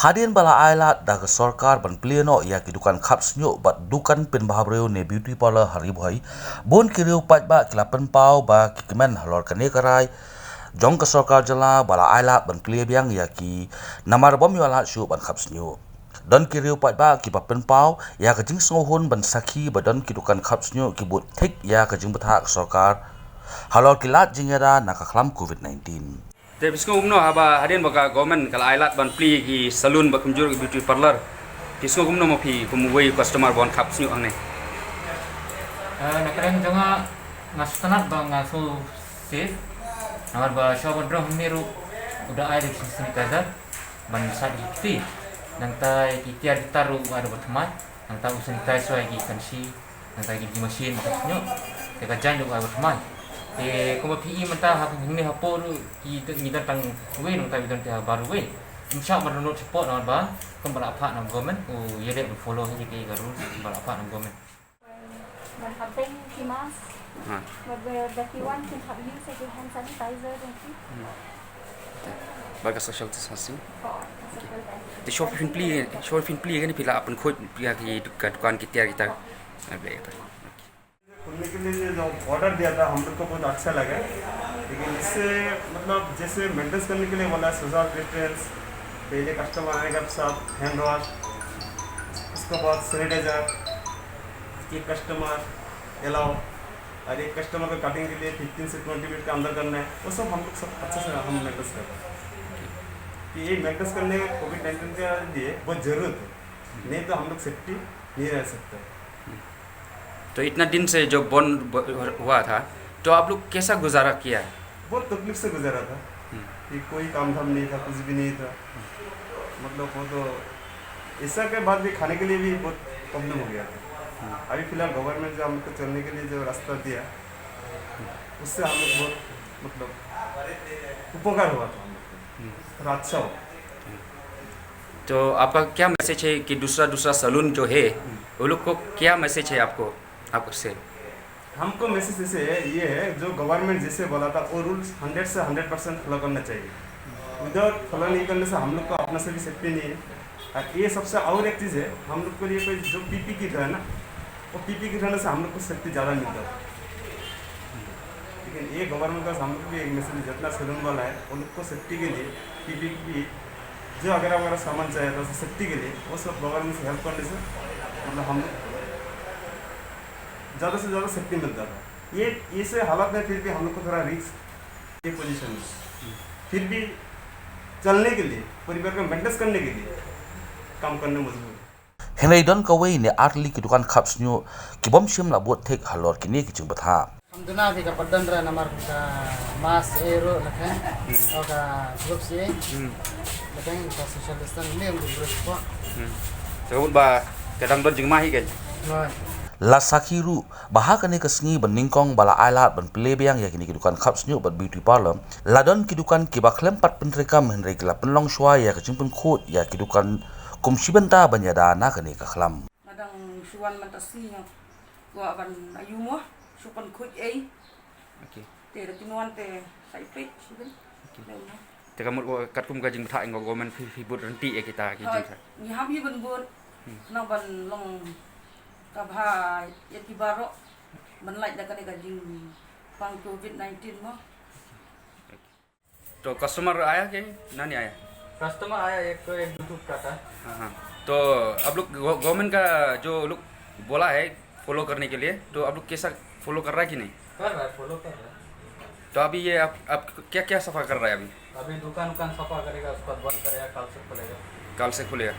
Hadian bala ailat daga sorkar ban pleno ya ki dukan khapsnyo bat dukan pen bahabreu ne beauty parlor hari bhai bon kireu pat ba kilapan pau ba kikmen halor kane karai jong ka sorkar jala bala ailat ban ple biang ya ki namar bom yo alat shu ban khapsnyo don kireu pat ba ki papen pau ya ka jing sohon ban sakhi ba don ki dukan khapsnyo ki but thik ya ka jing bathak sorkar halor kilat jingera nakaklam covid-19 Tapi sekarang umno haba hadian baka government kalau ailat ban pli ki salon ba kumjur beauty parlor. Kisah umno mo pi kumway customer bon kap snu ang ne. Nakarang janga ngastanat ba ngaso safe. Namar ba shop drone miru udah air di sini kaza ban sa dikti. Nang tai kitiar ditaru ada berteman. Nang tahu sanitai soai gi kansi. Nang tai gi mesin nyo. Teka jandu ada berteman. Kuma PE mentah hak ini haporu kita tang we nang tabi dan baru we insya Allah menurut support nama ba kembali apa nama government ya dek follow ini ke garu kembali apa nama government having mask but that you want to have use your hand sanitizer don't you Baga social distancing the shop fin pli kan pila अपन खोज पिया की दुकान की तैयार kita खुलने के लिए जो ऑर्डर दिया था हम लोग को बहुत अच्छा लगा लेकिन इससे मतलब जैसे मेंटेन करने के लिए बोला सोशल डिस्टेंस पहले कस्टमर आने का साथ हैंड वॉश उसके बाद सैनिटाइजर एक कस्टमर अलाउ और एक कस्टमर को कटिंग के लिए 15 से 20 मिनट के अंदर करना है वो सब हम लोग सब अच्छे से हम मेंटेन कर रहे हैं कि ये मेंटेन करने कोविड-19 के लिए बहुत ज़रूरत है नहीं तो हम लोग सेफ्टी नहीं रह सकते तो इतना दिन से जो बंद हुआ था तो आप लोग कैसा गुजारा किया है बहुत तकलीफ से गुजारा था कि कोई काम धाम नहीं था कुछ भी नहीं था मतलब वो तो ऐसा के बाद भी खाने के लिए भी बहुत प्रॉब्लम हो गया था अभी फिलहाल गवर्नमेंट जो हमको चलने के लिए जो रास्ता दिया उससे हम लोग बहुत मतलब उपकार हुआ था हम लोग और अच्छा हुआ तो आपका क्या मैसेज है कि दूसरा सलून जो है वो लोग को क्या मैसेज है आपको से हमको मैसेज ऐसे है ये है जो गवर्नमेंट जैसे बोला था वो रूल्स 100 से 100% फॉलो करना चाहिए विदाउट फॉलो नहीं करने से हम लोग को अपना से भी सेफ्टी नहीं है और ये सबसे और एक चीज़ है हम लोग को लिए कोई जो पीपी किट है ना वो पीपी किट रहने से हम लोग को सेफ्टी ज़्यादा मिलता है लेकिन ये गवर्नमेंट का हम लोग को एक मैसेज जितना सैलून वाला है वो लोग को सेफ्टी के लिए पीपी किट जो अगर हमारा सामान चाहिए था सेफ्टी के लिए वो सब गवर्नमेंट से हेल्प करने से मतलब हम ज़्यादा से ज़्यादा सेफ्टी मिलता था ये ऐसे हालात में फिर भी हम लोग को थोड़ा रिस्क ये पोजीशन में फिर भी चलने के लिए परिवार को मेंटेन करने के लिए काम करने मजबूर Henry don kawai ne arli ki dukan khapsnyo ki bom shim la bot thek halor ki ne ki chung batha Alhamdulillah di kapadan ra namar ka mas aero lakan oka group si lakan ka social distance ni am group ko sebut ba kadang don jeng mahi kan la sakhiru baha kane kasngi ban ningkong bala ailat ban ple biang ya kini ki dukan khapsnyo bat beauty parlor la don ki dukan ki baklem pat penrekam henry ki la penlong shwa ya ka jingpun khot ya ki dukan kumshibanta banyada na kane ka khlam madang suwan mantasi ko aban ayumo supan khoj ei okay te tinuan te saipit sibin te kamu kat kum gajing tha ngo government fi bud ranti e kita ki jing ni habi bun bun na ban long kabha yati baro ban lai da kane gajing pang covid-19 mo तो कस्टमर आया क्या नहीं आया customer आया एक YouTube का था हाँ तो आप लोग गवर्नमेंट का जो लोग बोला है फॉलो करने के लिए तो आप लोग कैसा फॉलो कर रहा है कि नहीं कर रहा है फॉलो कर रहा है तो अभी ये आप क्या क्या सफा कर रहा है अभी अभी दुकान सफा करेगा उसके बाद बंद करेगा कल से खुलेगा कल से खुलेगा